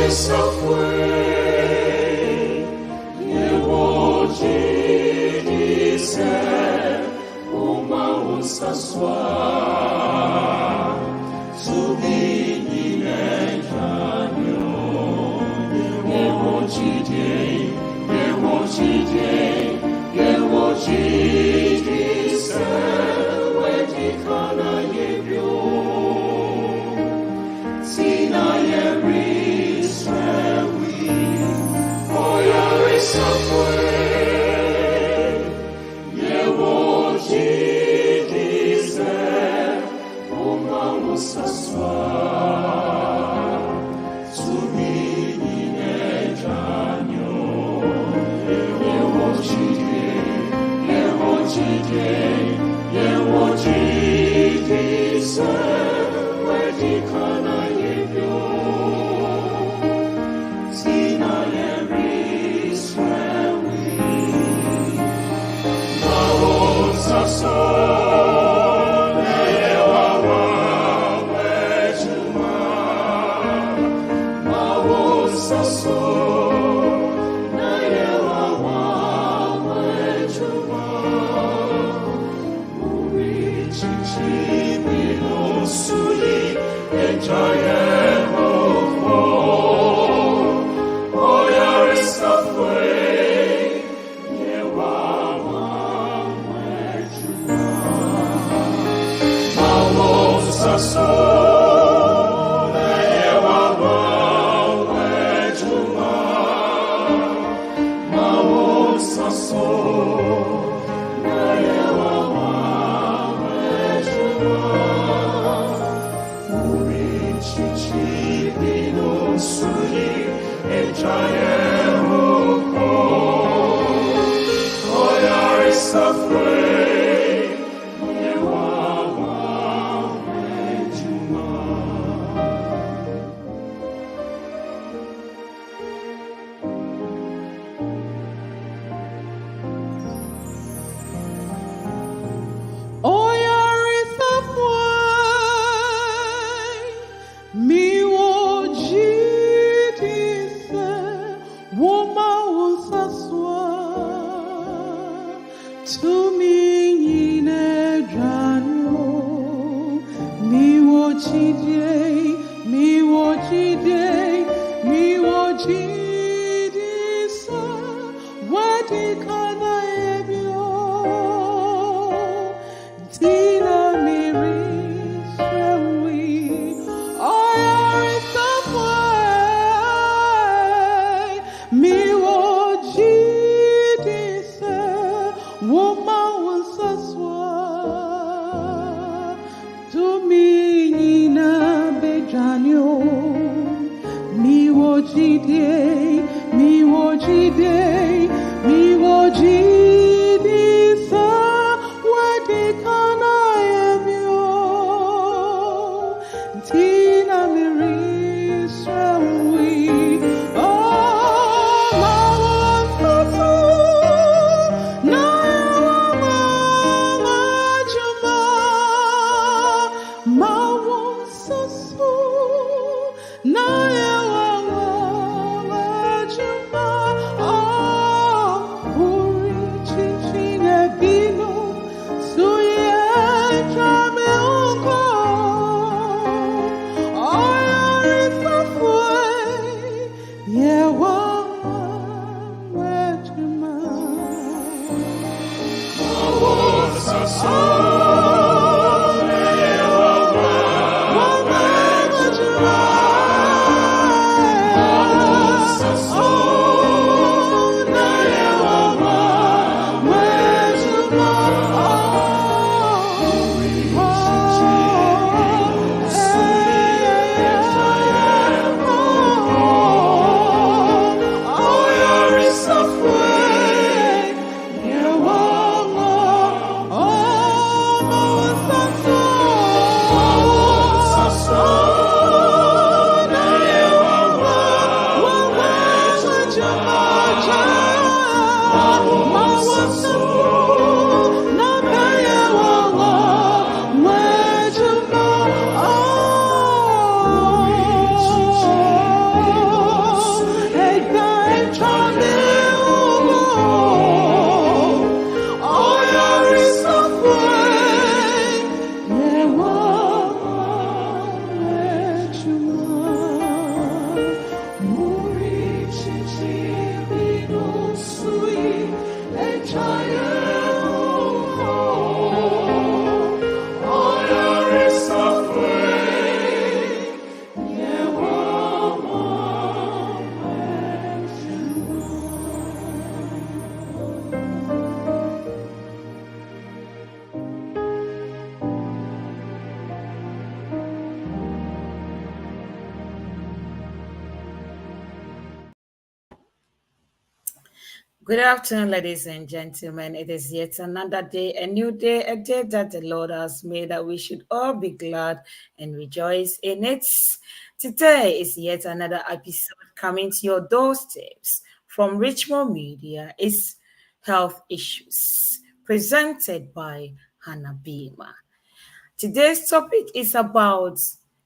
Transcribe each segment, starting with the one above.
So yeah. Good afternoon, ladies and gentlemen. It is yet another day, a new day, a day that the Lord has made that we should all be glad and rejoice in it. Today is yet another episode coming to your doorsteps from Richmond Media. It's health issues presented by Hannah Bimah. Today's topic is about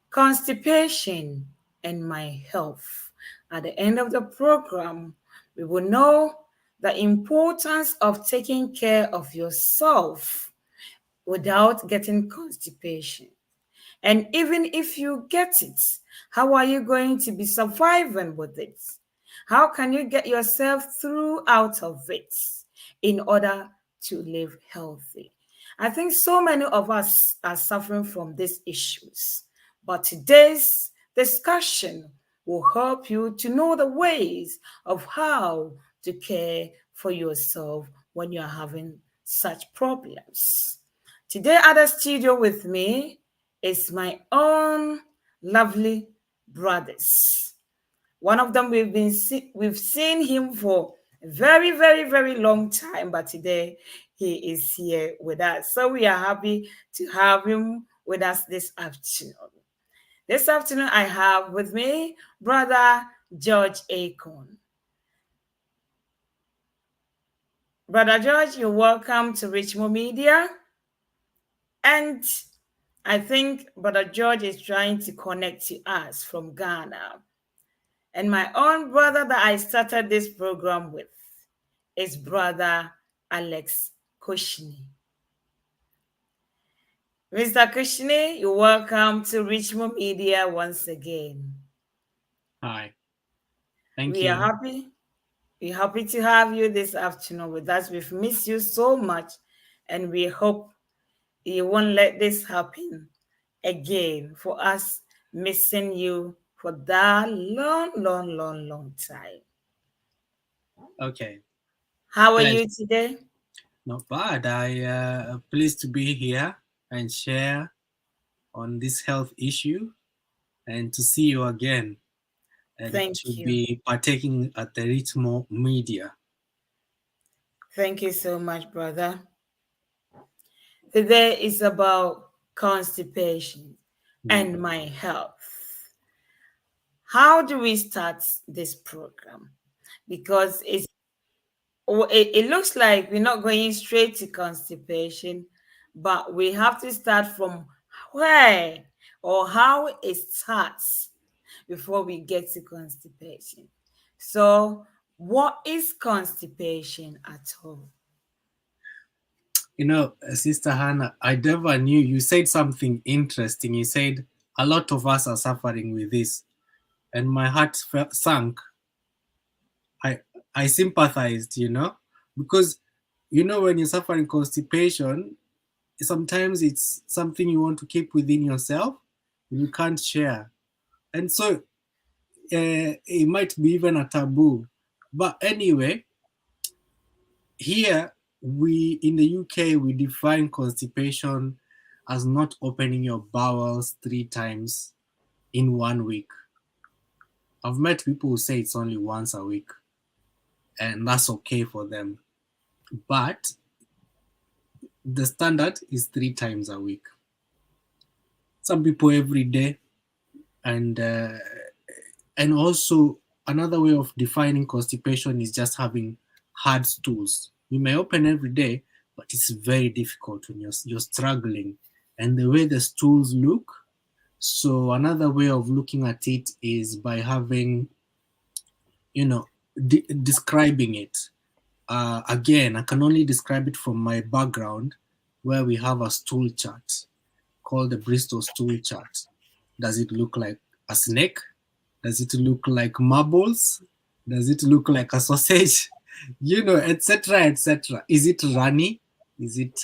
constipation and my health. At the end of the program, we will know the importance of taking care of yourself without getting constipation. And even if you get it, how are you going to be surviving with it? How can you get yourself through out of it in order to live healthy? I think so many of us are suffering from these issues, but today's discussion will help you to know the ways of how to care for yourself when you're having such problems. Today at the studio with me is my own lovely brothers. One of them we've seen him for a very, very, very long time, but today he is here with us. So we are happy to have him with us this afternoon. This afternoon, I have with me Brother George Ackon. Brother George, you're welcome to Richmond Media. And I think Brother George is trying to connect to us from Ghana. And my own brother that I started this program with is Brother Alex Cushnie. Mr. Cushnie, you're welcome to Richmond Media once again. Hi. Thank We you. are happy. We're happy to have you this afternoon with us. We've missed you so much, and we hope you won't let this happen again for us missing you for that long, long, long, long time. Okay. How are Pleasure. you today? Not bad. Pleased to be here and share on this health issue and to see you again and Thank to you. be partaking at the Ritmo Media. Thank you so much, brother. Today is about constipation Mm. and my health. How do we start this program? Because it looks like we're not going straight to constipation, but we have to start from where or how it starts before we get to constipation. So, what is constipation at all? Sister Hannah, I never knew you said something interesting. You said a lot of us are suffering with this, and my heart sank. I I sympathized, because when you're suffering constipation, sometimes it's something you want to keep within yourself and you can't share, and so it might be even a taboo. But anyway, here we in the UK we define constipation as not opening your bowels 3 times in 1 week. I've met people who say it's only once a week and that's okay for them, but the standard is 3 times a week. Some people every day, and also another way of defining constipation is just having hard stools. You may open every day, but it's very difficult when you're struggling. And the way the stools look, so another way of looking at it is by having, describing it. Again, I can only describe it from my background, where we have a stool chart called the Bristol stool chart. Does it look like a snake? Does it look like marbles? Does it look like a sausage? Etc., etc. Is it runny? Is it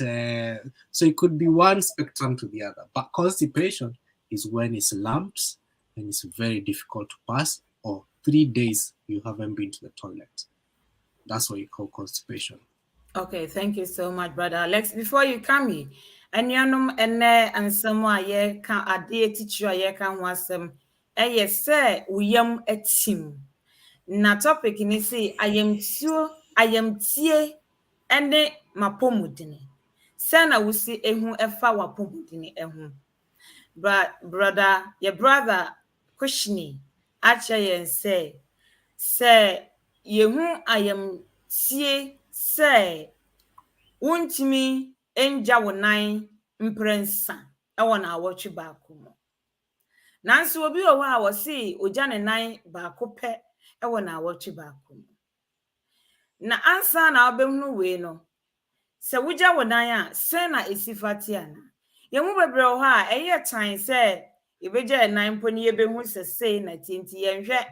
so? It could be one spectrum to the other. But constipation is when it's lumps and it's very difficult to pass, or 3 days you haven't been to the toilet. That's what you call constipation. Okay, thank you so much, brother Alex. Before you come in, and and some can add teacher can want some say we team. Na topic ni say I am too ayamtie ne m'apɔmudene. Sɛ na wosi ehu ɛfa w'apɔmudene ho. Brother, your brother Cushnie akyerɛ yɛn sɛ yehu ayamtie sɛ wontumi ngya wo nan mprɛnsa ɛwɔ n'awɔtwe baako mu. Nanso obi wɔ hɔ a wɔse ogya ne nan baako pɛ ɛwɔ n'awɔtwe baako mu. Na ansa na wobɛhunu wei no, sɛ wogya wo nan a sɛ na esi fate ana. Yɛmu bebree wɔ hɔ a ɛyɛ tan sɛ yɛbɛgya yɛn nan mpo ne yɛbɛhu sɛ sei na tie nti yɛnhwɛ.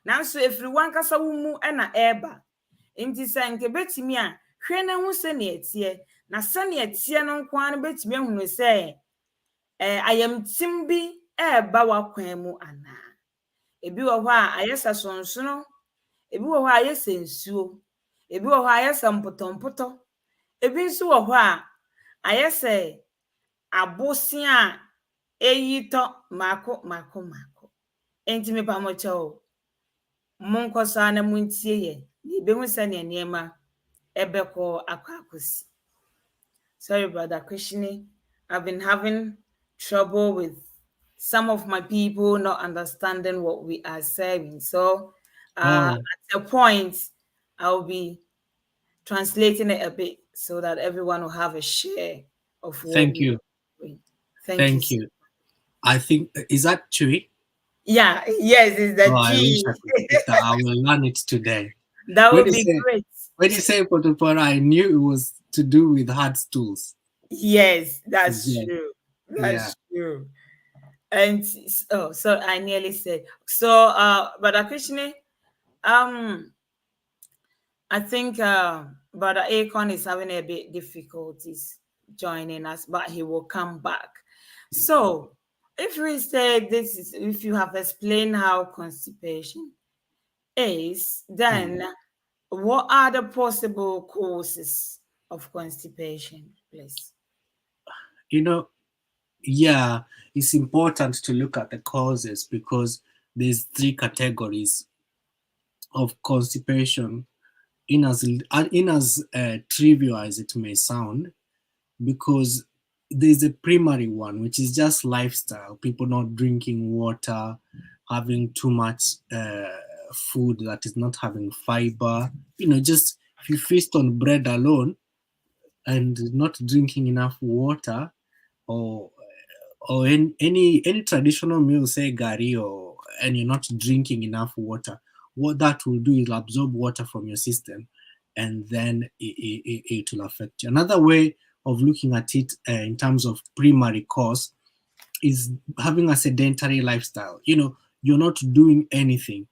Nanso efiri wankasa wo mu ɛna ɛɛba. Nti sɛ nke betumi a hwɛ na hu sɛ ne ɛteɛ. Na sɛ ne ɛteɛ no nko ara betumi ahunu sɛ ayamtim bi ɛɛba w'akwan mu ana. Ebi wɔ hɔ a ayɛ sɛ sonsono, ebi wɔ hɔ a ayɛ sɛ nsuo, ebi wɔ hɔ a ayɛ sɛ mpotɔmpotɔ, ebi nso wɔ hɔ a ayɛ sɛ abosea a eyitɔ maako. Enti mepa mo kyɛw. Monkɔ so na muntie yɛ. Ebehu sɛ ne nneɛma ɛbɛkɔ akɔsi. Sorry, brother Cushnie. I've been having trouble with some of my people not understanding what we are saying. So at a point, I'll be translating it a bit so that everyone will have a share of what Thank you. Thank you. I think, is that Chewy? Yeah, yes, it's the I wish G. I could speak that. I will learn it today. That would be great. When you say potopora, I knew it was to do with hard stools. Yes, that's true. That's true. And so I nearly said. So Brother Cushnie, I think Brother Ackon is having a bit difficulties joining us, but he will come back. So if we say if you have explained how constipation is, then what are the possible causes of constipation, please? It's important to look at the causes because there's 3 categories of constipation. In as trivial as it may sound, because there's a primary one, which is just lifestyle, people not drinking water, having too much food that is not having fiber, just if you feast on bread alone and not drinking enough water, or any traditional meal, say gari, and you're not drinking enough water, what that will do is absorb water from your system, and then it will affect you. Another way of looking at it in terms of primary cause is having a sedentary lifestyle. You're not doing anything,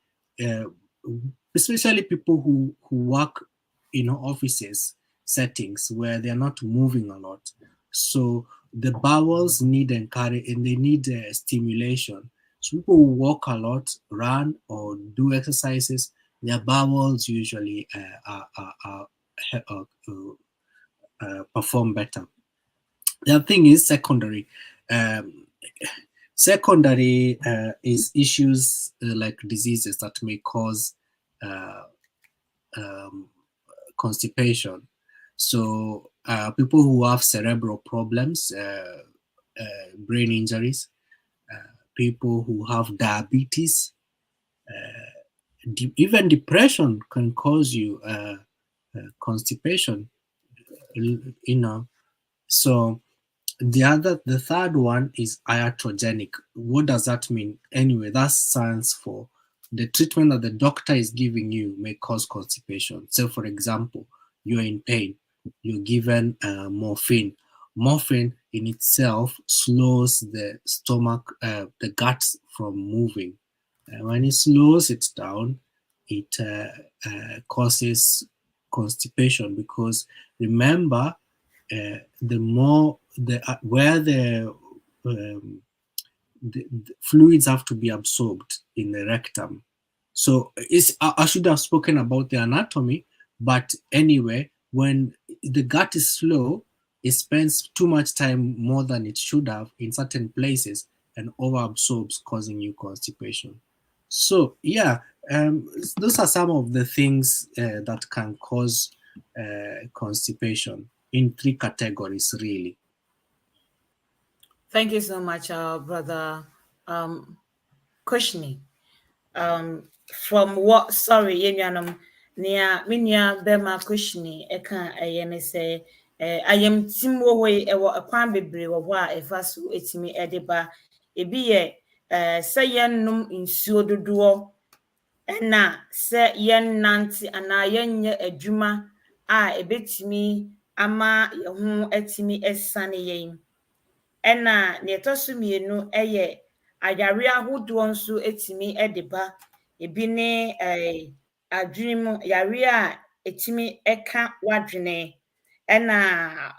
especially people who work in offices settings where they're not moving a lot. So the bowels need encourage and they need stimulation. So people who walk a lot, run or do exercises, their bowels usually perform better. The other thing is secondary. Secondary is issues like diseases that may cause constipation. So people who have cerebral problems, brain injuries, people who have diabetes, even depression can cause you constipation. So the third one is iatrogenic. What does that mean? Anyway, that stands for the treatment that the doctor is giving you may cause constipation. So, for example, you're in pain, you're given morphine. Morphine in itself slows the stomach, the gut from moving. When it slows it down, it causes constipation, because remember, the more where the fluids have to be absorbed in the rectum. So I should have spoken about the anatomy, but anyway, when the gut is slow, it spends too much time more than it should have in certain places and overabsorbs, causing you constipation. So yeah, those are some of the things that can cause constipation in three categories, really. Thank you so much, brother Cushnie. From what sorry yenuanom nea menia bema Cushnie eka ne say ayamtim wo hɔ yi ɛwɔ ɛkwan bebree wɔ hɔ a ɛfa so etimi ɛde ba ebi yɛ sɛ yɛnnom nsuo dodoɔ ɛna sɛ yɛnnante anaa yɛnyɛ adwuma a ebetimi ama yɛn ho atimi ɛsane yɛn ɛna nea ɛtɔ so mmienu ɛyɛ ayare ahodoɔ nso etimi ɛde ba ebi ne adwene mu yare a etimi ɛka w'adwene ɛna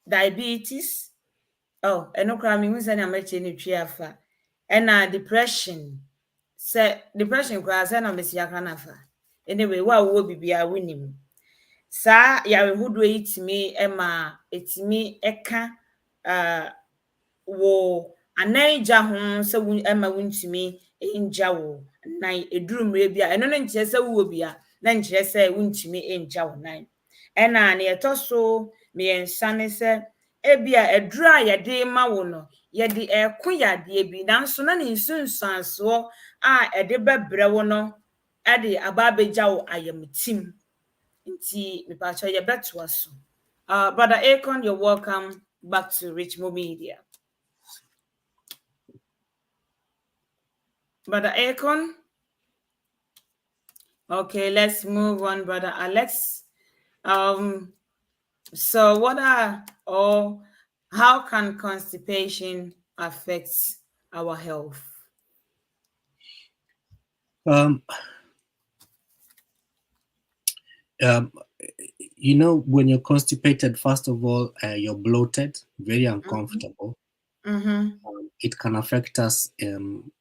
diabetes ɛno koraa mehu sɛnea mɛkyerɛ ne twi afa ɛna depression sɛ depression koraa sɛ na mesi aka no afa anyway wo a wowɔ biribiara wonim saa yare hodoɔ yi tumi ɛma etimi ɛka wo anan gya ho sɛ ɛma wontumi ngya wo nan eduru mmerɛ bi a ɛno no nkyerɛ sɛ wowɔ bi a na nkyerɛ sɛ wontumi ngya wo nan ɛna nea ɛtɔ so mmiɛnsa ne sɛ ebi a aduru a yɛde ma wo no yɛde ɛko yadeɛ bi nanso na ne nsunsuansoɔ a ɛde bɛbrɛ wo no ɛde aba abɛgya wo ayamtim nti mepatwa yɛbɛtoa so brother Ackon, you're welcome back to Richmond Media. Brother Ackon? Okay, let's move on, Brother Alex. So what are or how can constipation affect our health? Um, when you're constipated, first of all, you're bloated, very uncomfortable. It can affect us in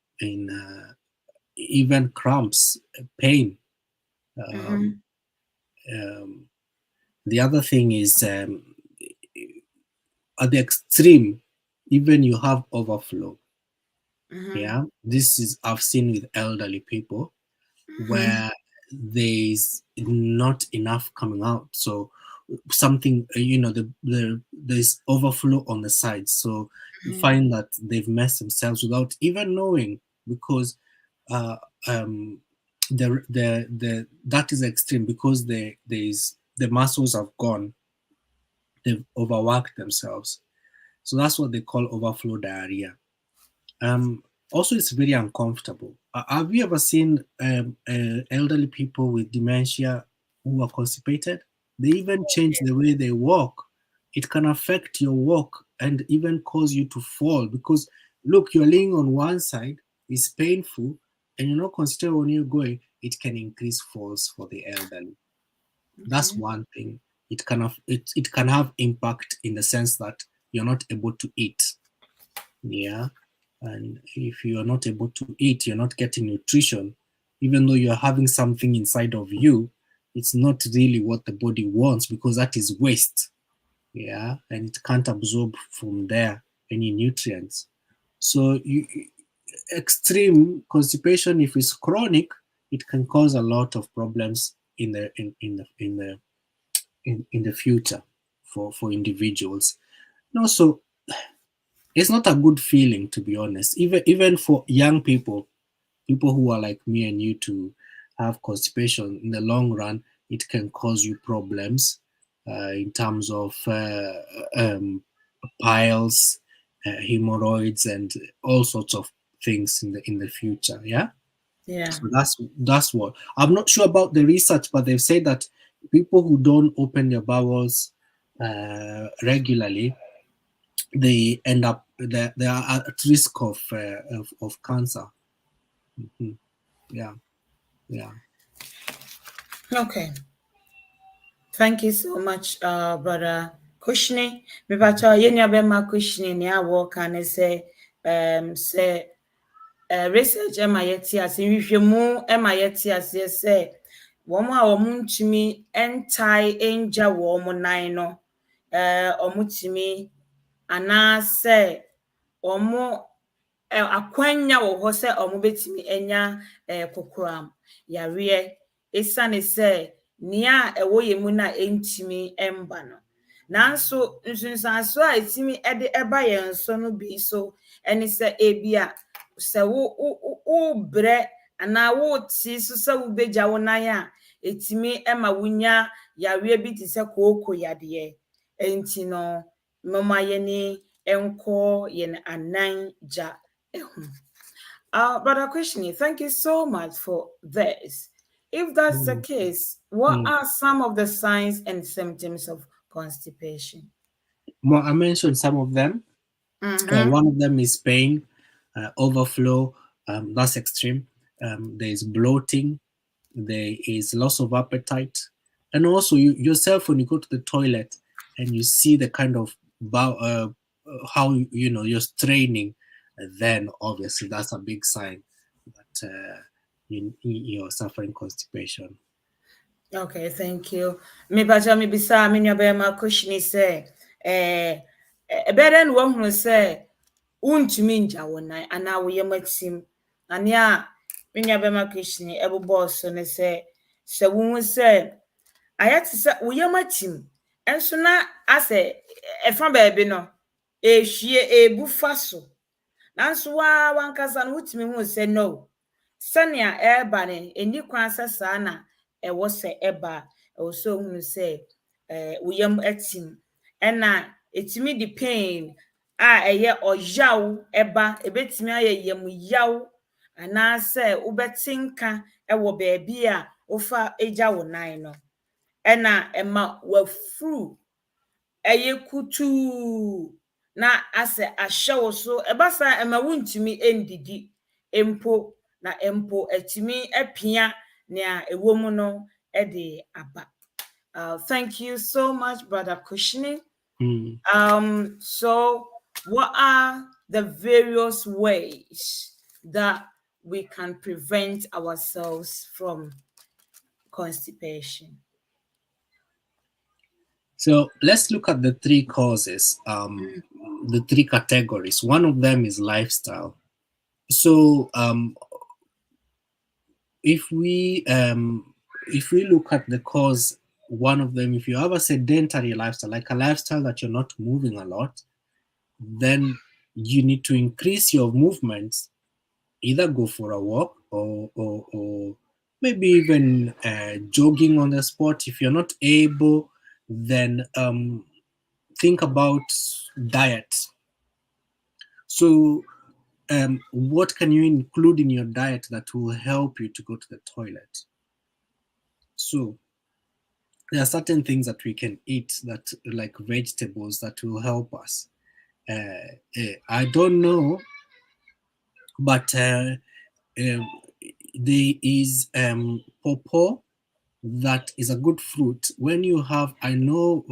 even cramps, pain. The other thing is at the extreme, even you have overflow. Yeah, this is I've seen with elderly people where there's not enough coming out. So something, there's overflow on the side. So you find that they've messed themselves without even knowing because that is extreme because the muscles have gone, they've overworked themselves. So that's what they call overflow diarrhea. Also, it's very uncomfortable. Have you ever seen elderly people with dementia who are constipated? They even change the way they walk. It can affect your walk and even cause you to fall because look, you're laying on one side, it's painful, and you're not considering when you're going, it can increase falls for the elderly. That's one thing. It can have impact in the sense that you're not able to eat. Yeah. And if you are not able to eat, you're not getting nutrition, even though you're having something inside of you, it's not really what the body wants because that is waste. Yeah. And it can't absorb from there any nutrients. So extreme constipation, if it's chronic, it can cause a lot of problems in the future for individuals. And also, it's not a good feeling, to be honest. Even for young people who are like me and you, to have constipation in the long run, it can cause you problems in terms of piles, hemorrhoids, and all sorts of things in the future. Yeah. So that's what I'm not sure about the research, but they've said that people who don't open their bowels regularly, they end up they are at risk of cancer. Yeah. Okay. Thank you so much, brother Cushnie. Me pacha yenya bema Cushnie ni awo kan say research ema yeti ase hwehwemu ema yeti ase say womo a womo ntumi entai enja womo nan no omutumi ana say womo akwanya wɔ hɔ sɛ ɔmo betumi anya kokoram yareɛ esiane sɛ nea ɛwɔ yɛn mu na ɛntumi mba no. Nanso nsonsanso a ɛtumi de ɛba yɛn so no bi so ɛne sɛ ebia sɛ wobrɛ anaa wote so sɛ wobɛgya wo nan a ɛtumi ma wonya yareɛ bi te sɛ kooko yadeɛ. Enti no momma yɛne nkɔ yɛn anan gya ho. Brother Cushnie, thank you so much for this. If that's the Mm, case, what mm. are some of the signs and symptoms of constipation? Well, I mentioned some of them. Mm-hmm. One of them is pain, overflow. That's extreme. There is bloating. There is loss of appetite, and also you yourself when you go to the toilet and you see the kind of how you're straining, then obviously that's a big sign that you're suffering constipation. Okay, thank you. Me bacha me bisa me nua bɛrima Cushnie sɛ ɛbɛyɛ dɛn na wahunu sɛ wontumi ngya wo nan anaa wo yam atim. Na nea me nua bɛrima Cushnie ɛbobɔɔ so ne sɛ wohu sɛ ayɛ te sɛ wo yam atim nso na asɛ ɛfa baabi no ebu fa so. Nanso wankasa no wotumi hu sɛ no sɛnea ɛreba no ɛnni kwan sɛ saa na ɛwɔ sɛ ɛba a ɛwɔ sɛ ohunu sɛ wo yam atim ɛna ɛtumi de pain a ɛyɛ ɔyaw ɛba ɛbɛtumi ayɛ yamyaw anaasɛ wobɛte nka ɛwɔ baabi a wofa agya wo nan no ɛna ɛma wafuru ɛyɛ kutuu na asɛ ahyɛ wo so ɛba saa ɛma wontumi ndidi mpo na mpo atumi apia nea ɛwɔ mu no de aba. Thank you so much, Brother Cushnie. So what are the various ways that we can prevent ourselves from constipation? So let's look at the three causes, the three categories. One of them is lifestyle. So if we look at the cause, one of them, if you have a sedentary lifestyle, like a lifestyle that you're not moving a lot, then you need to increase your movements, either go for a walk or maybe even jogging on the spot. If you're not able, then think about diet. So what can you include in your diet that will help you to go to the toilet? So there are certain things that we can eat, that like vegetables, that will help us. I don't know, but there is pawpaw. That is a good fruit. When you have, I know,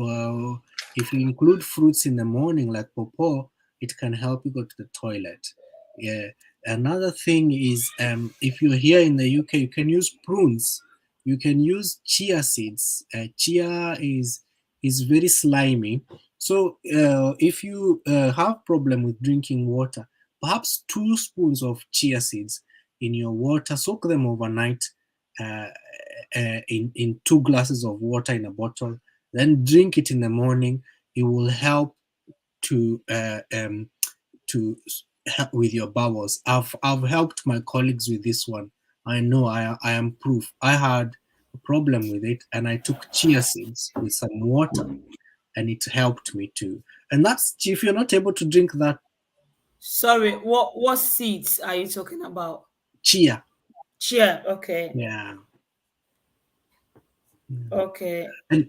if you include fruits in the morning like pawpaw, it can help you go to the toilet. Yeah. Another thing is, if you're here in the UK, you can use prunes. You can use chia seeds. Chia is very slimy. So if you have problem with drinking water, perhaps 2 spoons of chia seeds in your water, soak them overnight in 2 glasses of water in a bottle, then drink it in the morning. It will help to help with your bowels. I've helped my colleagues with this one. I know I am proof. I had a problem with it, and I took chia seeds with some water, and it helped me too. And that's if you're not able to drink that. Sorry, what seeds are you talking about? Chia. Chia, okay. Yeah. Okay. And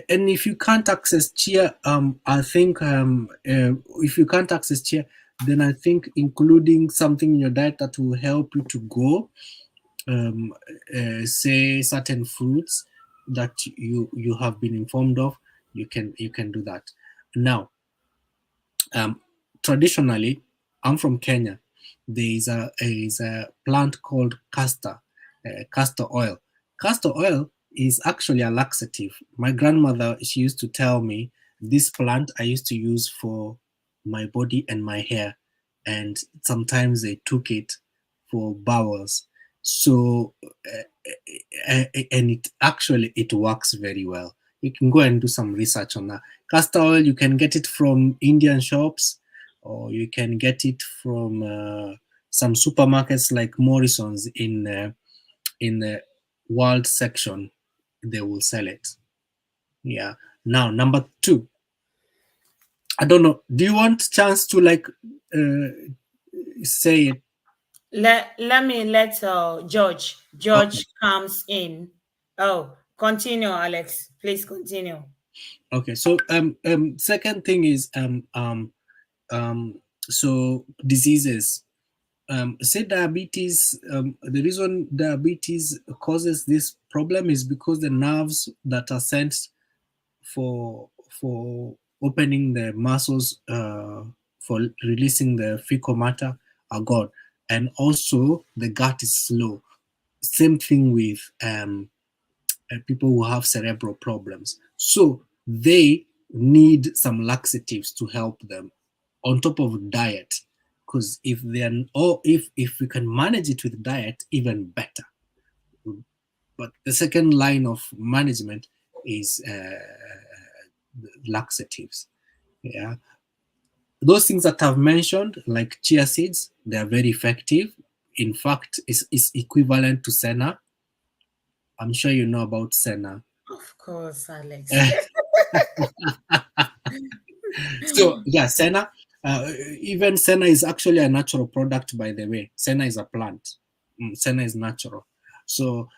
if you can't access chia, I think if you can't access chia, then I think including something in your diet that will help you to go, say certain fruits that you have been informed of, you can do that. Now, traditionally, I'm from Kenya. There is a plant called castor oil. Castor oil is actually a laxative. My grandmother, she used to tell me, this plant I used to use for my body and my hair, and sometimes they took it for bowels. So and it works very well. You can go and do some research on that. Castor oil, you can get it from Indian shops, or you can get it from some supermarkets like Morrison's in the world section. They will sell it. Yeah. Now, number two. I don't know. Do you want chance to say it? Let Okay. George comes in. Oh, continue, Alex. Please continue. Okay. So second thing is so diseases. Say diabetes. The reason diabetes causes this problem is because the nerves that are sent for opening the muscles for releasing the fecal matter are gone, and also the gut is slow. Same thing with people who have cerebral problems. So they need some laxatives to help them on top of diet, because if we can manage it with diet, even better. But the second line of management is laxatives. Yeah, those things that I've mentioned, like chia seeds, they are very effective. In fact, is equivalent to senna. I'm sure you know about senna. Of course, Alex. So yeah, senna. Even senna is actually a natural product, by the way. Senna is a plant. Senna is natural. So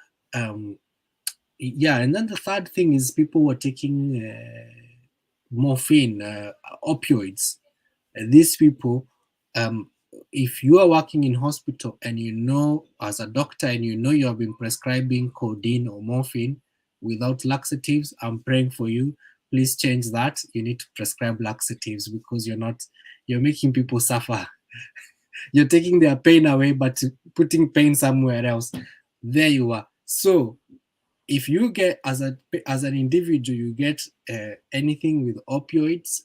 yeah, and then the third thing is people were taking morphine, opioids. These people, um, if you are working in hospital and you know as a doctor and you know you have been prescribing codeine or morphine without laxatives, I'm praying for you. Please change that. You need to prescribe laxatives, because you're making people suffer. You're taking their pain away, but putting pain somewhere else. There you are. So if you get as an individual, you get anything with opioids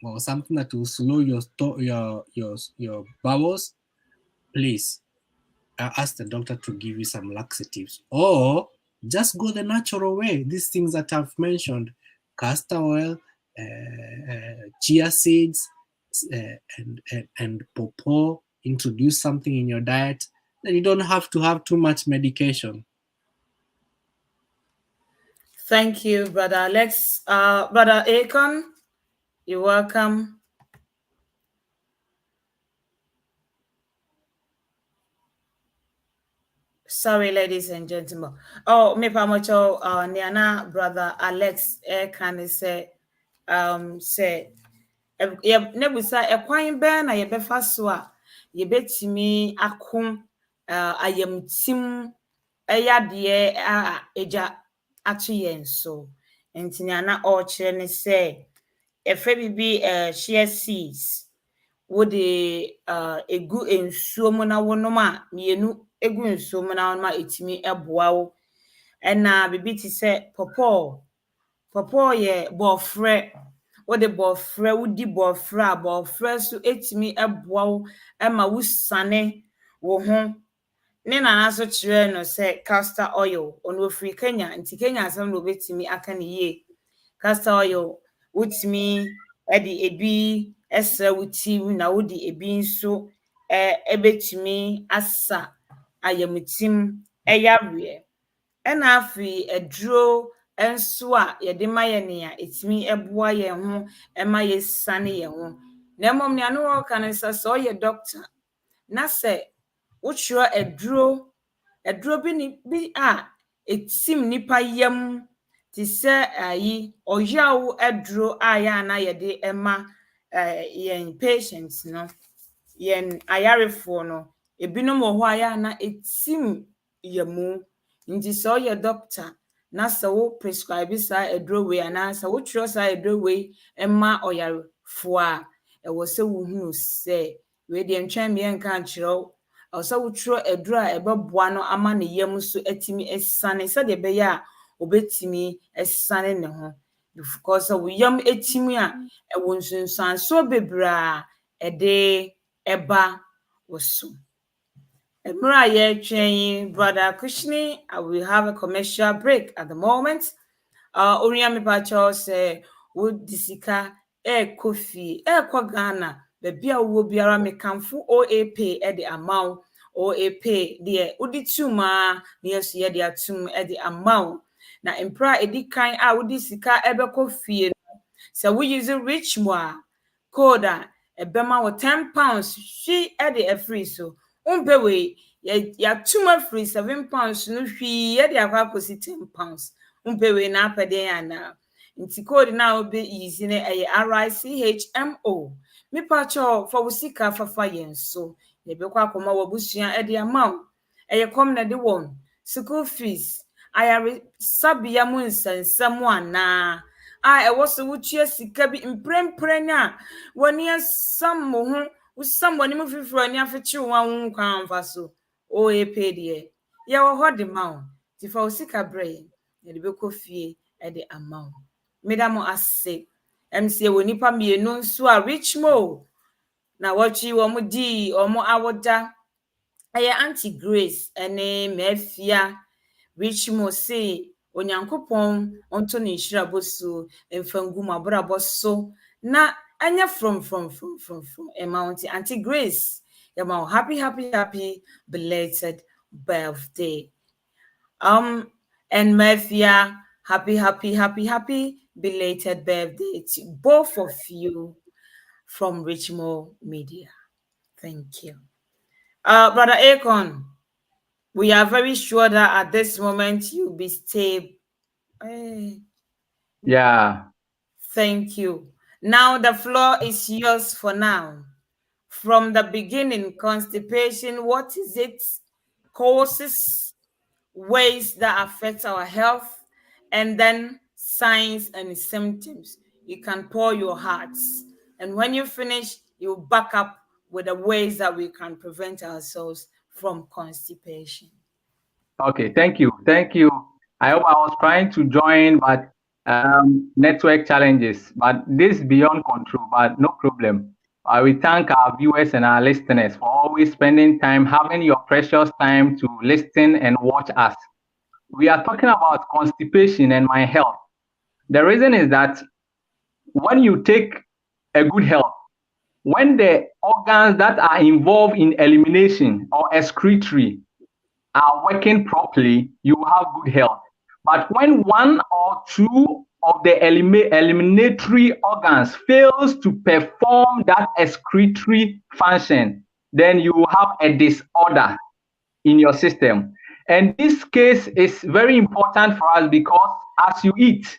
or something that will slow your bowels, please ask the doctor to give you some laxatives, or just go the natural way. These things that I've mentioned: castor oil, chia seeds, and pawpaw. Introduce something in your diet, then you don't have to have too much medication. Thank you, Brother Alex. Brother Ackon, you're welcome. Sorry, ladies and gentlemen. Oh, me pamocho niana brother Alex can say say nebusa ekwan ben na yebefa so a yebetimi ako ayamtim eyade a eja ato yen so. Enti niana o kire ne say efe bibi share seeds wode egu ensuo mu na wonom a mienu egu nsuo mu na wonom a etimi eboa wo ɛna bibi te sɛ pɔpɔɔ yɛ bɔɔfrɛ wode bɔɔfrɛ wodi bɔɔfrɛ a bɔɔfrɛ so etimi ɛboa wo ɛma wo sane wo ho ne nana so kyerɛ no sɛ castor oil ɔno ofiri Kenya nti Kenya asɛm na obetimi aka ne yie castor oil wotumi ɛde ebi ɛsrɛ wo tirim na wode ebi nso ebetumi asa ayamutim ɛyareɛ ɛna afei aduro nso a yɛde ma yɛn a etimi ɛboa yɛn ho ɛma yɛsane yɛn ho na mmom nea ne wɔka no sɛ sɛ ɔyɛ doctor na sɛ wokyerɛ aduro bi a etim nipa yam te sɛ ayi ɔyaw aduro a yɛ ana yɛde ɛma yɛn patients no yɛn ayarefoɔ no ebinom wɔ hɔ a yɛ ana etim yɛmu nti sɛ ɔyɛ doctor na sɛ wo prescribe saa aduro wei anaasɛ wokyerɛ saa aduro wei ɛma ɔyarefoɔ a ɛwɔ sɛ wohunu sɛ wei deɛ ntwɛn mmea nka nkyerɛ wo ɛwɔ sɛ wokyerɛ aduro a ɛbɛboa no ama ne yam so atumi ɛsane sɛdeɛ ɛbɛyɛ a obetumi ɛsane ne ho because wo yam etimi a ɛwɔ nsunsuansoɔ bebree a ɛde eba was so. Mra train brother Cushnie, will have a commercial break at the moment. Oria me pacho say would disika kofi kwa Ghana baby a wo biara me kamfo OAP the amount OAP de udi tuma na yeso ye de atum the amount na impra edi kan a wodi sika ebekɔ fie so we use rich more code ebema wo £10 hwi de afree so umpe we ya tuma free £7 no hwi ye de akwa kosi £10 umpe we na apede yana nti code na obi easy ne RICHMO me pacho for wusika fafa yen so ye be kwa akoma wabusua de amount eye kom na de won school fees ayare sabia mu nsensam ana a ewo so wutua sika bi mpremprenya woni asam mo ho usam woni mu fifiro ani afechi wan kwan fa so o e pedie ye wo hodi ma ti fa usika bre ye de be kofie e de amount medamo ase mca woni pa mienu nso a richmo na wachi wo mu di o mu awoda eye anti grace ene mafia richmo say onyankopon onto ne nhira boso emfangu mabrabo so na anya from amount auntie grace yama happy belated birthday and mafia happy belated birthday to both of you from Richmond Media. Thank you. Brother Ackon, we are very sure that at this moment you'll be stable. Yeah. Thank you. Now the floor is yours for now. From the beginning, constipation, what is it? Causes, ways that affect our health, and then signs and symptoms. You can pour your hearts. And when you finish, you back up with the ways that we can prevent ourselves from constipation. Okay. Thank you. Thank you. I hope I was trying to join, but network challenges. But this beyond control. But no problem. We thank our viewers and our listeners for always spending time, having your precious time to listen and watch us. We are talking about constipation and my health. The reason is that when you take a good health, when the organs that are involved in elimination or excretory are working properly, you have good health. But when one or two of the eliminatory organs fails to perform that excretory function, then you have a disorder in your system. And this case is very important for us because as you eat,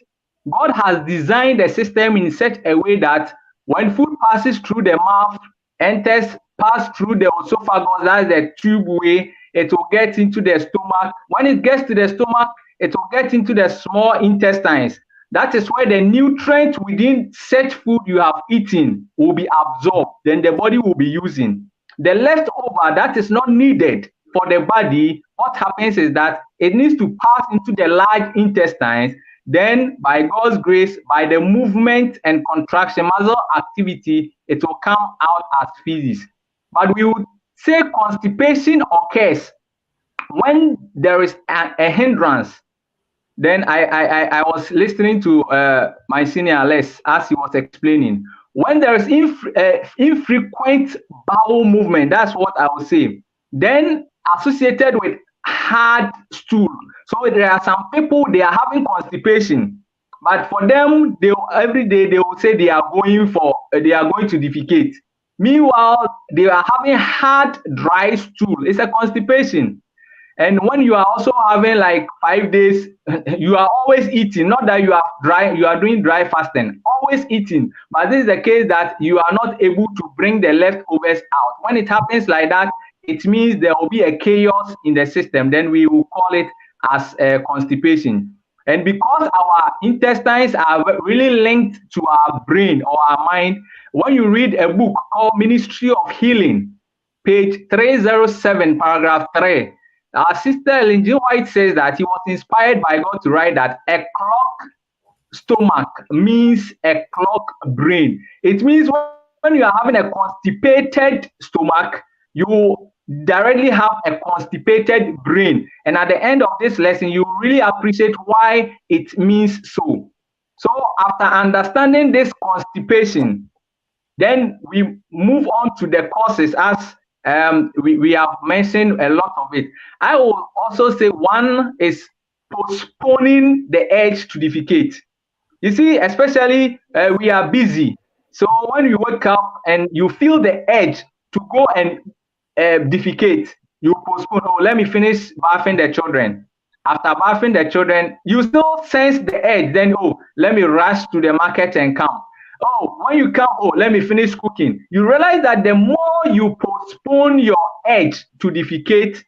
God has designed the system in such a way that when food passes through the mouth, pass through the esophagus, that's the tube way, it will get into the stomach. When it gets to the stomach, it will get into the small intestines. That is where the nutrients within such food you have eaten will be absorbed. Then the body will be using. The leftover that is not needed for the body, what happens is that it needs to pass into the large intestines. Then by God's grace, by the movement and contraction, muscle activity, it will come out as feces. But we would say constipation occurs when there is a hindrance. Then I was listening to my senior Les as he was explaining. When there is infrequent bowel movement, that's what I would say. Then associated with hard stool. So there are some people, they are having constipation, but for them, every day they will say they are going to defecate. Meanwhile, they are having hard, dry stool. It's a constipation. And when you are also having like 5 days, you are always eating. Not that you are doing dry fasting, always eating. But this is the case that you are not able to bring the leftovers out. When it happens like that, it means there will be a chaos in the system. Then we will call it as constipation. And because our intestines are really linked to our brain or our mind, when you read a book called Ministry of Healing, page 307, paragraph 3, our sister Ellen G. White says that he was inspired by God to write that a clock stomach means a clock brain. It means when when you are having a constipated stomach, you directly have a constipated brain. And at the end of this lesson, you really appreciate why it means so. So after understanding this constipation, then we move on to the causes, as we have mentioned a lot of it. I will also say one is postponing the urge to defecate. You see, especially we are busy. So when you wake up and you feel the urge to go and defecate, you postpone. Oh, let me finish bathing the children. After bathing the children, you still sense the urge. Then, oh, let me rush to the market and come. Oh, when you come, oh, let me finish cooking. You realize that the more you postpone your urge to defecate,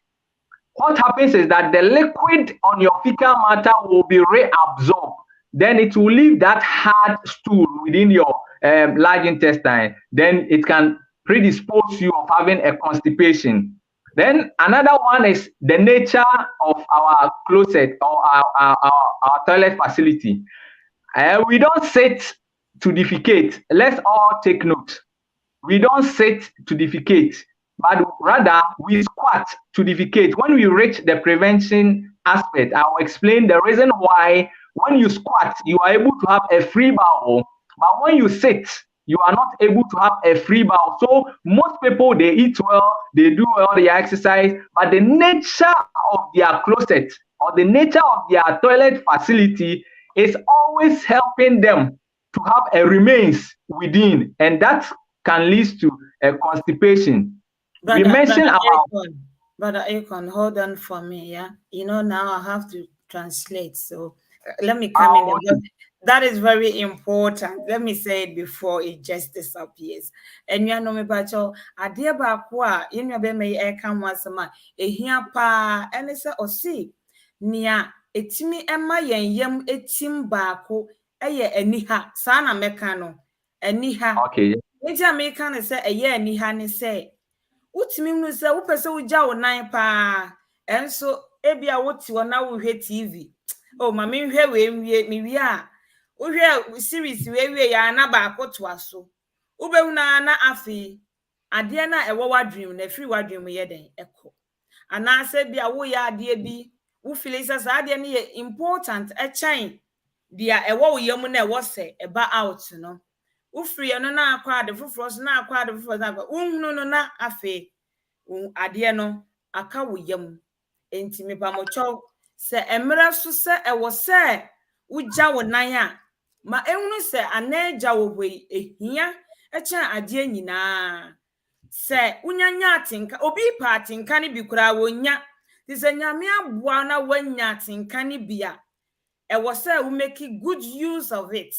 what happens is that the liquid on your fecal matter will be reabsorbed. Then it will leave that hard stool within your large intestine. Then it can predispose you of having a constipation. Then another one is the nature of our closet or our toilet facility. We don't sit to defecate. Let's all take note. We don't sit to defecate, but rather we squat to defecate. When we reach the prevention aspect, I'll explain the reason why when you squat, you are able to have a free bowel, but when you sit, you are not able to have a free bowel. So most people, they eat well, they do all the exercise, but the nature of their closet or the nature of their toilet facility is always helping them to have a remains within, and that can lead to a constipation. We mentioned about Brother Ackon, hold on for me, yeah. Now I have to translate, so let me come in. okay. That is very important. Let me say it before it just disappears. And you know me, Bacho, a dear Bakwa, in your beme Ackon was a man, a here pa, and it's a see, near a timmy emma yam a tim bako, a niha, sana mecano, a niha. Okay. Enti American is say a year ni ha ne say wotimi nu say wo pese wo gya wo nan pa enso ebia woti wo na wo hwe TV oh ma me hwe we nwie me wie a wo hwe series we wie ya na ba akoto aso wo be na na afi ade na ewo wadwem na free wadwem ye den ekọ ana se bia wo ya ade bi wo feel say ade ne ye important e chan dia ewo wo yam na ewo se eba out no ufiri no na akwa ade foforo so na akwa ade foforo na unhunu no na afe ade no aka wo yam enti me pa mo chow se emra so se ewo se ugya wo nan a ma ehunu se anaja wo hoi ehia echa ade nyina se unyanya atinka obi pa atinka ne bi kura wonya ti se nyame aboa na wanya atinka ne bia ewo se we make good use of it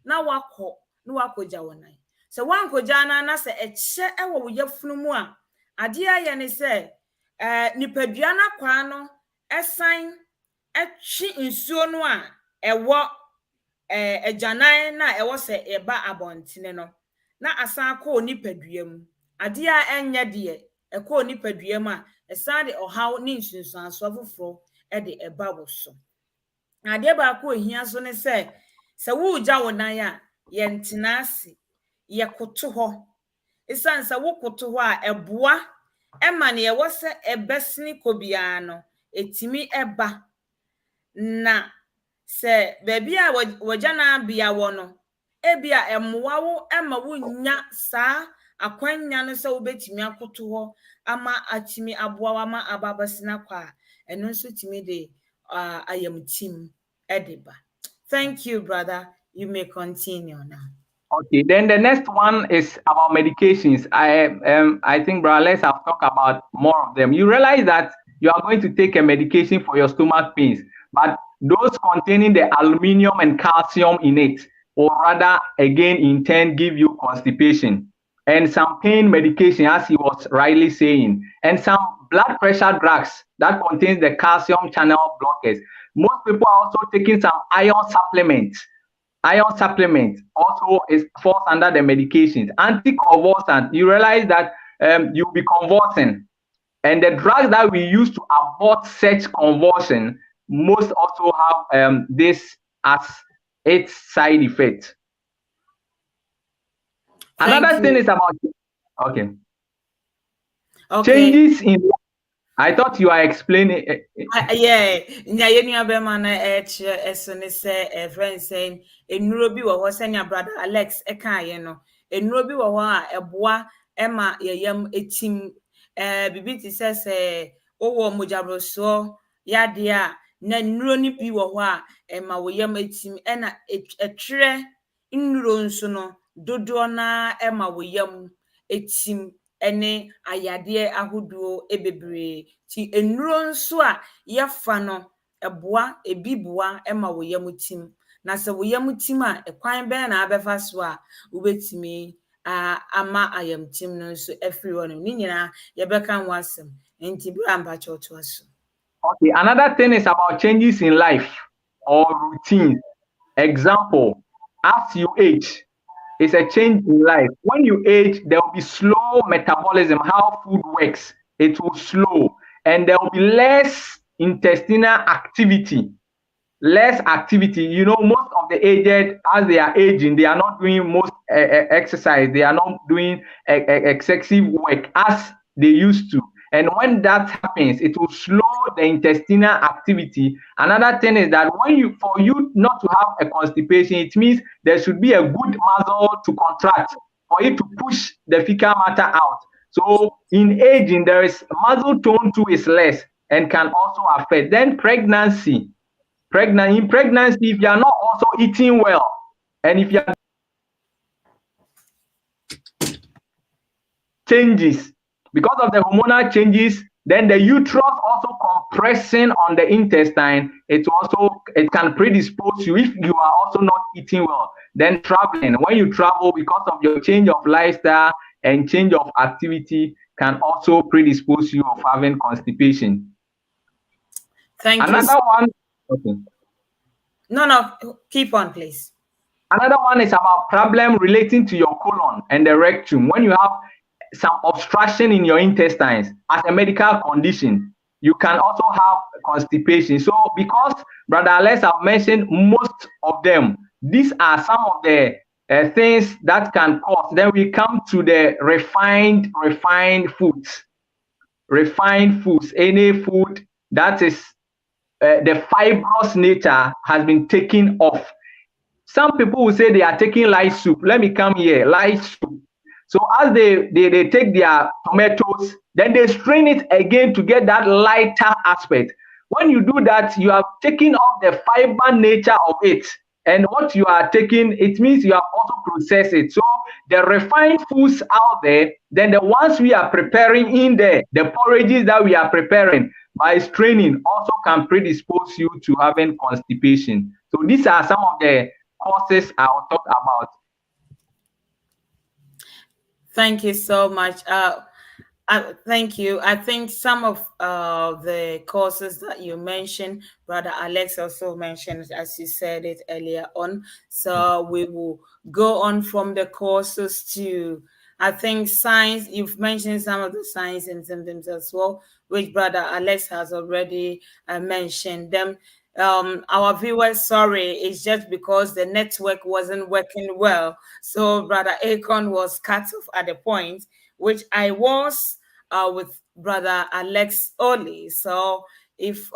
na wakọ no wakoja wonan so wankoja na se eche ewo wo yafunu mu a ade aye ne se nipadua na kwa no esan etwi nsuo no a ewo ejanan na ewo se eba abontene no na asan akọ nipadua mu ade a enye de ekọ nipadua mu a esan de ohaw ne nsunsuanso afoforo de eba wo so ade ba akọ ohia so ne se wo uja wonan a yentinasi ye koto ho isansa wo koto ho a eboa ema ne ye wose ebesini kobia no etimi eba na se baby a wogya na bia wo no ebia emoa wo ema wo nya saa akwanya no se wo betimi akoto ho ama atimi aboa wa ma ababasina kwa eno nso timi de ayamtim ediba. Thank you, brother. You may continue now. Okay, then the next one is about medications. I think, brother, let's have talked about more of them. You realize that you are going to take a medication for your stomach pains, but those containing the aluminum and calcium in it, or rather, again, in turn, give you constipation. And some pain medication, as he was rightly saying, and some blood pressure drugs that contains the calcium channel blockers. Most people are also taking some iron supplements. Iron supplement also falls under the medications. Anticonvulsant, you realize that you'll be convulsing. And the drugs that we use to abort such convulsion, most also have this as its side effect. Thank Another thing you. is about okay Okay. changes in. I thought you are explaining. Yeah, nya ye nua bema na kyerɛ ɛso ne sɛ friend saying ennuro bi wɔ hɔ sɛnea brother Alex ɛka ye no ennuro bi wɔ hɔ a ɛboa ɛma yɛyam etim bibi ti sɛ wowɔ mogyabrosoɔ yade a na nnuro ni bi wɔ hɔ a ɛma wo yam etim ɛna ɛtwerɛ nnuro nso no dodoɔ na ɛma wo yam etim ɛne ayadeɛ ahodoɔ bebree ti nnuro nso a yɛfa no ɛboa ebi boa ɛma wo yam tim na sɛ wo yam tim a ɛkwan bɛn na abɛfa so a wobɛtumi ama ayamtim no nso afiri hɔ no ne nyinaa yɛbɛka ho asɛm nti bere a mpakyɛ ɔtoa so. Okay, another thing is about changes in life or routine. Example, as you age, it's a change in life. When you age, there will be slow metabolism, how food works. It will slow, and there will be less intestinal activity. Less activity. You know, most of the aged, as they are aging, they are not doing most exercise. They are not doing excessive work as they used to. And when that happens, it will slow the intestinal activity. Another thing is that for you not to have a constipation, it means there should be a good muscle to contract for it to push the fecal matter out. So in aging, there is muscle tone too is less and can also affect. Then pregnancy. In pregnancy, if you are not also eating well, and if you are changes because of the hormonal changes, then the uterus also compressing on the intestine. It can predispose you if you are also not eating well. Then traveling, when you travel because of your change of lifestyle and change of activity, can also predispose you of having constipation. Thank you. Another one. Okay. No, keep on, please. Another one is about problem relating to your colon and the rectum. When you have some obstruction in your intestines as a medical condition, you can also have constipation. So because Brother Alex have mentioned most of them, these are some of the things that can cause. Then we come to the refined foods. Refined foods, any food that is the fibrous nature has been taken off. Some people will say they are taking light soup. Let me come here, light soup. So as they take their tomatoes, then they strain it again to get that lighter aspect. When you do that, you have taken off the fiber nature of it. And what you are taking, it means you have also processed it. So the refined foods out there, then the ones we are preparing in there, the porridges that we are preparing by straining also can predispose you to having constipation. So these are some of the causes I'll talk about. Thank you so much. Thank you. I think some of the causes that you mentioned, Brother Alex also mentioned, as you said it earlier on. So we will go on from the causes to, I think, signs. You've mentioned some of the signs and symptoms as well, which Brother Alex has already mentioned them. Our viewers, sorry, it's just because the network wasn't working well. So Brother Ackon was cut off at the point, which I was with Brother Alex Oli. So if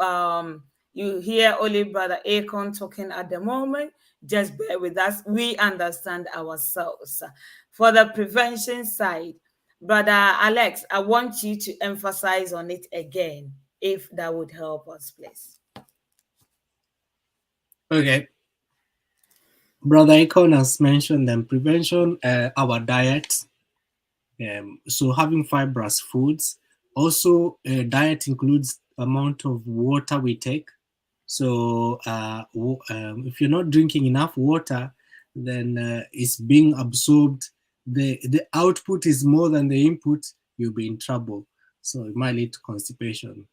you hear only Brother Ackon talking at the moment, just bear with us. We understand ourselves. For the prevention side, Brother Alex, I want you to emphasize on it again, if that would help us, please. Okay. Brother Ackon has mentioned them. Prevention, our diet. So having fibrous foods. Also, diet includes amount of water we take. So if you're not drinking enough water, then it's being absorbed. The output is more than the input. You'll be in trouble. So it might lead to constipation.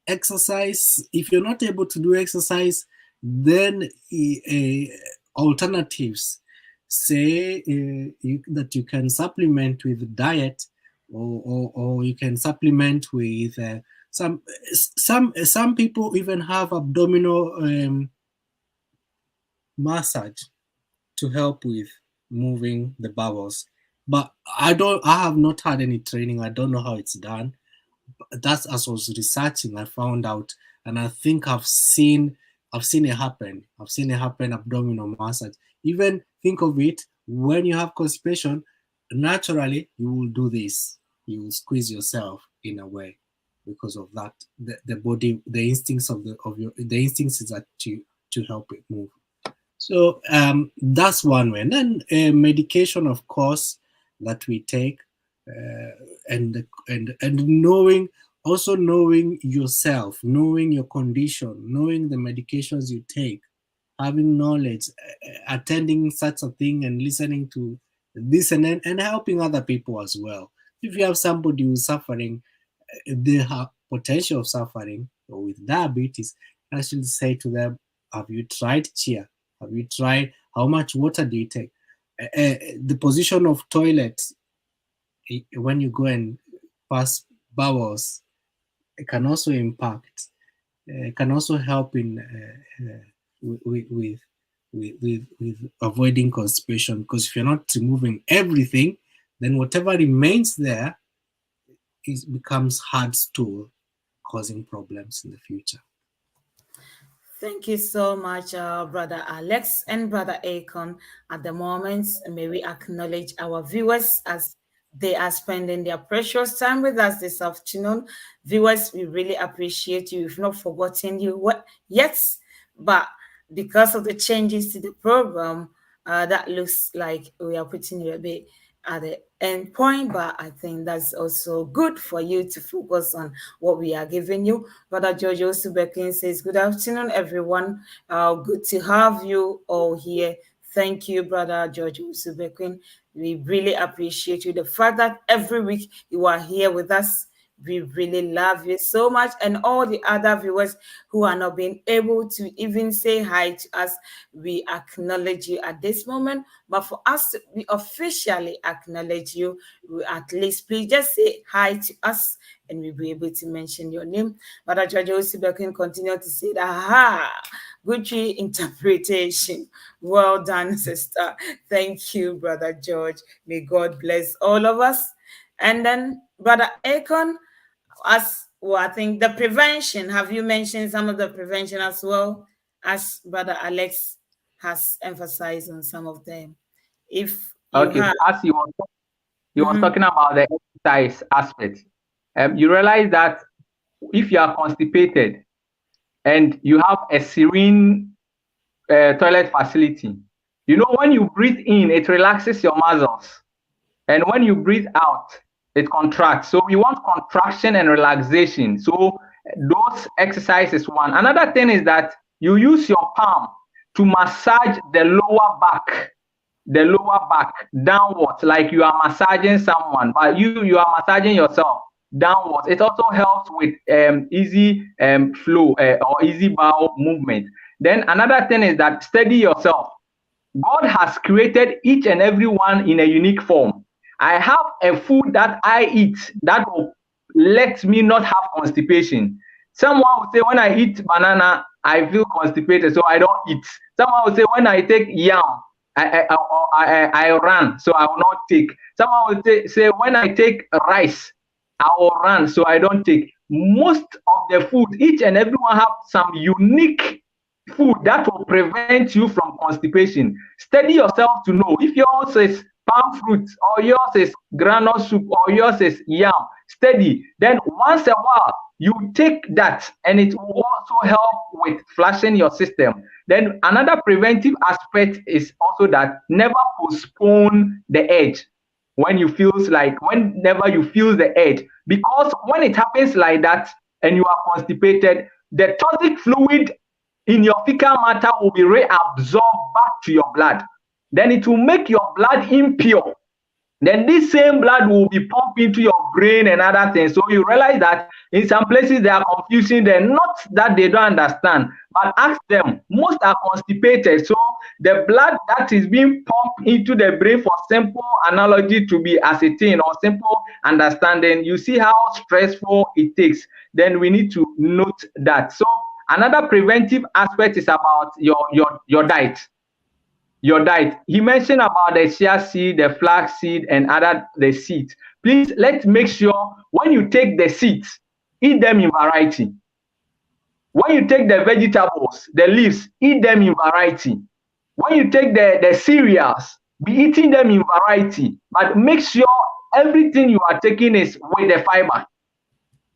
Exercise. If you're not able to do exercise, then alternatives. Say that you can supplement with diet, or you can supplement with some people even have abdominal massage to help with moving the bowels. But I have not had any training. I don't know how it's done. That's as I was researching, I found out, and I think I've seen it happen. I've seen it happen. Abdominal massage. Even think of it when you have constipation. Naturally, you will do this. You will squeeze yourself in a way because of that. The body, the instincts of your the instincts is that to help it move. So that's one way. And then medication, of course, that we take, and knowing, also knowing yourself, knowing your condition, knowing the medications you take, having knowledge, attending such a thing, and listening to this, and helping other people as well. If you have somebody who's suffering, they have potential of suffering or with diabetes, I should say to them, have you tried chia? Have you tried how much water do you take? The position of toilets when you go and pass bowels, it can also impact. It can also help in with avoiding constipation, because if you're not removing everything, then whatever remains there becomes hard stool, causing problems in the future. Thank you so much, Brother Alex and Brother Ackon. At the moment, may we acknowledge our viewers as they are spending their precious time with us this afternoon. Viewers, we really appreciate you. We've not forgotten you yet, but because of the changes to the program, that looks like we are putting you a bit at the end point, but I think that's also good for you to focus on what we are giving you. Brother Jojo Subekin says, good afternoon, everyone. Good to have you all here. Thank you, Brother Jojo Subekin. We really appreciate you. The fact that every week you are here with us, we really love you so much. And all the other viewers who are not being able to even say hi to us, we acknowledge you at this moment. But for us to officially acknowledge you, we at least please just say hi to us and we'll be able to mention your name. But Jojo Sibekin continue to say that, aha, good interpretation. Well done, sister. Thank you, Brother George. May God bless all of us. And then, Brother Ackon, as well, I think the prevention, have you mentioned some of the prevention as well, as Brother Alex has emphasized on some of them? If you Okay, have. as you was talking about the exercise aspect, you realize that if you are constipated and you have a serene toilet facility, you know, when you breathe in, it relaxes your muscles, and when you breathe out, it contracts. So we want contraction and relaxation. So those exercises one. Another thing is that you use your palm to massage the lower back downwards, like you are massaging someone, but you are massaging yourself downwards. It also helps with easy flow or easy bowel movement. Then another thing is that steady yourself. God has created each and every one in a unique form. I have a food that I eat that will let me not have constipation. Someone will say, when I eat banana, I feel constipated, so I don't eat. Someone will say, when I take yam, I run, so I will not take. Someone will say, when I take rice, I will run, so I don't take. Most of the food, each and every one have some unique food that will prevent you from constipation. Study yourself to know if yours is palm fruit or yours is granule soup or yours is yam. Steady. Then once a while you take that, and it will also help with flushing your system. Then another preventive aspect is also that never postpone the edge whenever you feel the edge, because when it happens like that and you are constipated, the toxic fluid in your fecal matter will be reabsorbed back to your blood. Then it will make your blood impure. Then this same blood will be pumped into your brain and other things. So you realize that in some places they are confusing them, not that they don't understand, but ask them. Most are constipated. So the blood that is being pumped into the brain, for simple analogy to be ascertained or simple understanding, you see how stressful it takes. Then we need to note that. So another preventive aspect is about your diet. your diet. He mentioned about the chia seed, the flax seed, and other the seeds. Please let's make sure when you take the seeds, eat them in variety. When you take the vegetables, the leaves, eat them in variety. When you take the cereals, be eating them in variety, but make sure everything you are taking is with the fiber.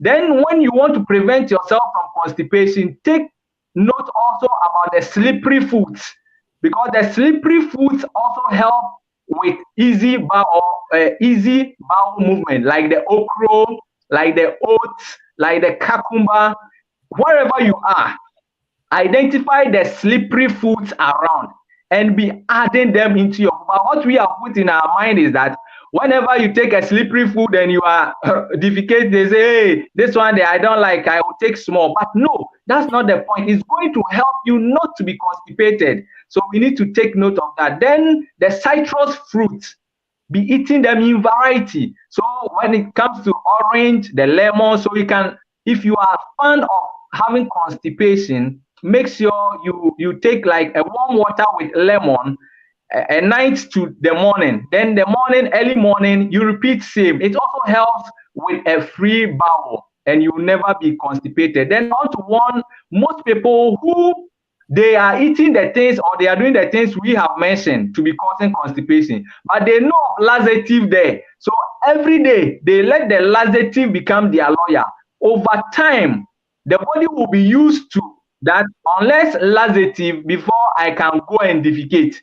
Then when you want to prevent yourself from constipation, take note also about the slippery foods, because the slippery foods also help with easy bowel movement, like the okra, like the oats, like the cucumber. Wherever you are, identify the slippery foods around and be adding them into your food. But what we have put in our mind is that whenever you take a slippery food and you are defecate, they say, hey, this one I don't like, I will take small. But no, that's not the point. It's going to help you not to be constipated. So we need to take note of that. Then the citrus fruits, be eating them in variety. So when it comes to orange, the lemon, so you can, if you are a fan of having constipation, make sure you take like a warm water with lemon a night to the morning. Then the morning, early morning, you repeat same. It also helps with a free bowel and you will never be constipated. Then on to one, most people who they are eating the things or they are doing the things we have mentioned to be causing constipation, but they know laxative there. So every day they let the laxative become their lawyer. Over time, the body will be used to that unless laxative before I can go and defecate.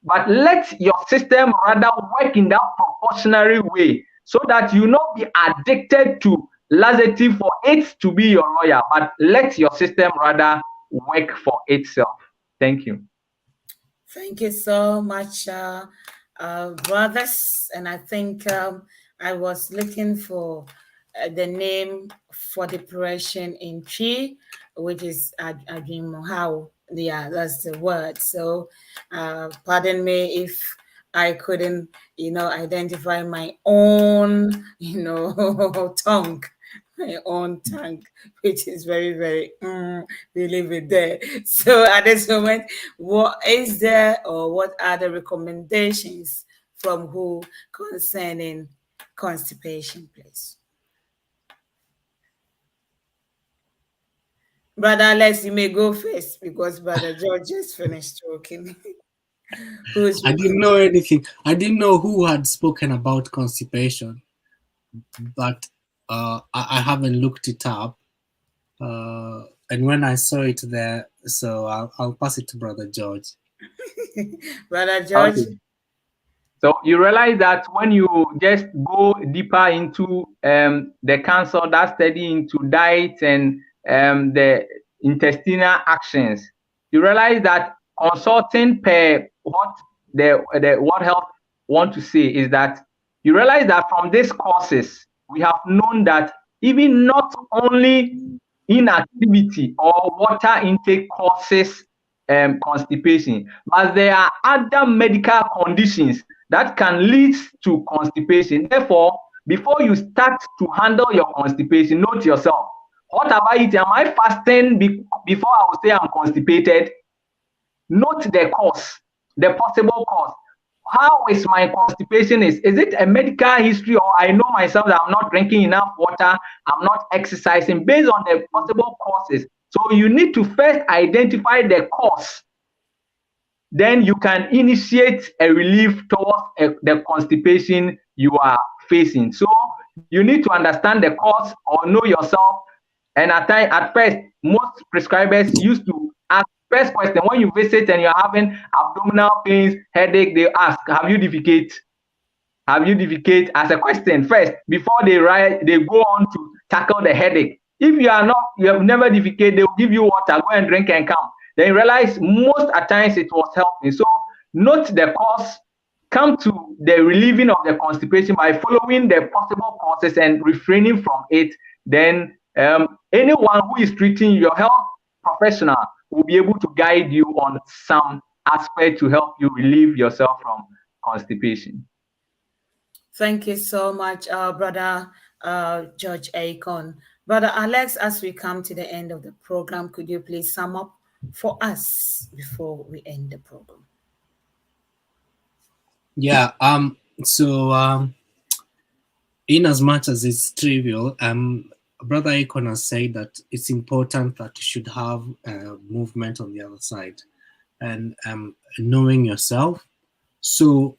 But let your system rather work in that proportionary way so that you not be addicted to laxative for it to be your lawyer, but let your system rather work for itself. Thank you. Thank you so much, brothers. And I think I was looking for the name for depression in Chi, which is how. Yeah, that's the word. So, pardon me if I couldn't, identify my own, tongue, my own tongue, which is very, very, we leave it there. So at this moment, what is there or what are the recommendations from who concerning constipation, please? Brother Alex, you may go first because Brother George just finished talking. Who's I didn't know anything. I didn't know who had spoken about constipation, but I haven't looked it up. And when I saw it there, so I'll pass it to Brother George. Brother George? Okay. So you realize that when you just go deeper into the cancer, that study into diet and the intestinal actions, you realize that consulting per what the World Health want to say is that you realize that from these causes, we have known that even not only inactivity or water intake causes constipation, but there are other medical conditions that can lead to constipation. Therefore, before you start to handle your constipation, note yourself. What have I eaten? Am I fasting before I will say I'm constipated? Note the cause, the possible cause. How is my constipation? Is it a medical history, or I know myself that I'm not drinking enough water, I'm not exercising, based on the possible causes. So you need to first identify the cause. Then you can initiate a relief towards the constipation you are facing. So you need to understand the cause or know yourself. And at first, most prescribers used to ask first question when you visit and you're having abdominal pains, headache. They ask, "Have you defecate?" Have you defecate as a question first before they go on to tackle the headache. If you have never defecate, they will give you water, go and drink and come. Then you realize most at times it was helping. So note the cause, come to the relieving of the constipation by following the possible causes and refraining from it. Then anyone who is treating your health professional will be able to guide you on some aspect to help you relieve yourself from constipation. Thank you so much, Brother George Ackon. Brother Alex, as we come to the end of the program, could you please sum up for us before we end the program? Yeah. So in as much as it's trivial, Brother Ackon has said that it's important that you should have movement on the other side, and knowing yourself. So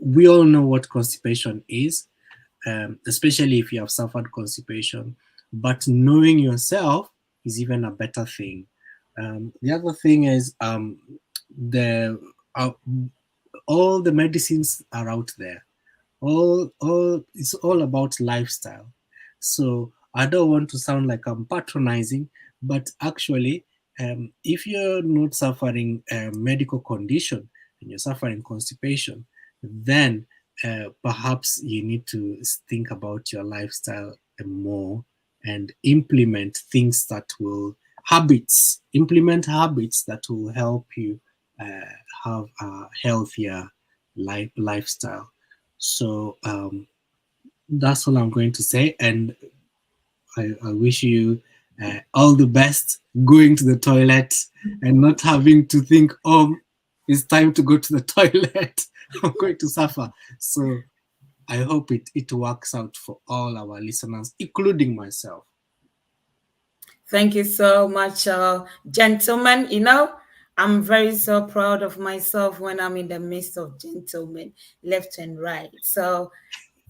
we all know what constipation is, especially if you have suffered constipation. But knowing yourself is even a better thing. The other thing is the uh, all the medicines are out there. All it's all about lifestyle. So I don't want to sound like I'm patronizing, but actually, if you're not suffering a medical condition and you're suffering constipation, then perhaps you need to think about your lifestyle more and implement habits that will help you have a healthier lifestyle. So that's all I'm going to say, and I wish you all the best going to the toilet and not having to think, oh, it's time to go to the toilet. I'm going to suffer. So I hope it works out for all our listeners, including myself. Thank you so much, gentlemen. I'm very so proud of myself when I'm in the midst of gentlemen, left and right. So,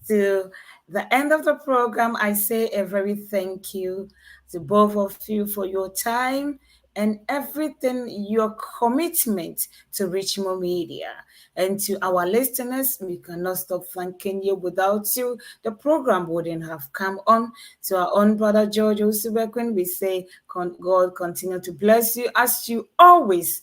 to the end of the program, I say a very thank you to both of you for your time and everything, your commitment to Richmond Media. And to our listeners, we cannot stop thanking you. Without you, the program wouldn't have come on. To our own brother George Osubekwin, we say, God continue to bless you as you always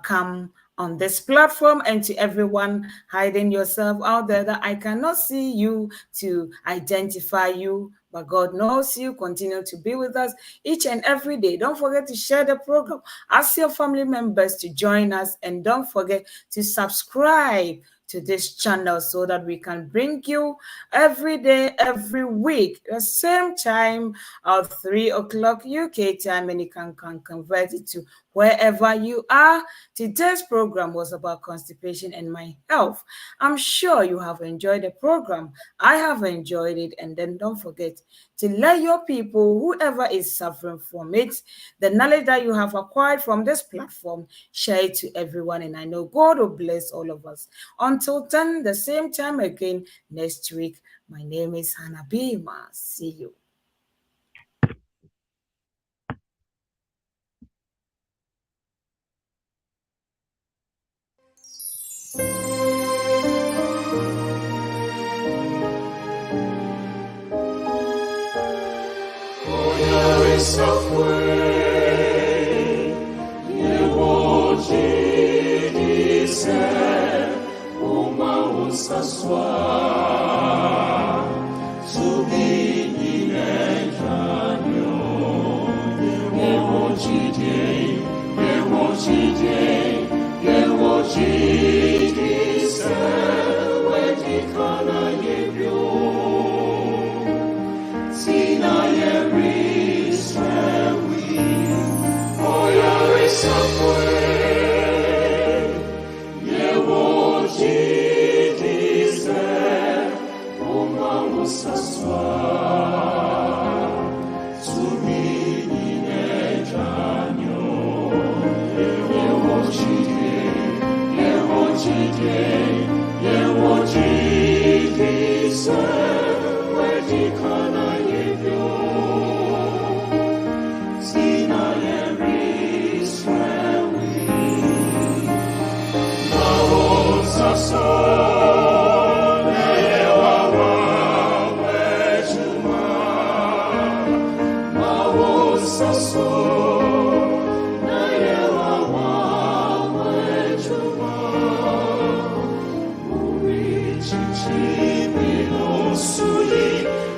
come on this platform, and to everyone hiding yourself out there that I cannot see you to identify you, but God knows you. Continue to be with us each and every day. Don't forget to share the program. Ask your family members to join us, and don't forget to subscribe to this channel so that we can bring you every day, every week, the same time at 3 o'clock UK time, and you can convert it to wherever you are. Today's program was about constipation and my health. I'm sure you have enjoyed the program. I have enjoyed it. And then don't forget to let your people, whoever is suffering from it, the knowledge that you have acquired from this platform, share it to everyone. And I know God will bless all of us. Until then, the same time again next week, my name is Hannah Bimah. See you.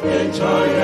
Enjoy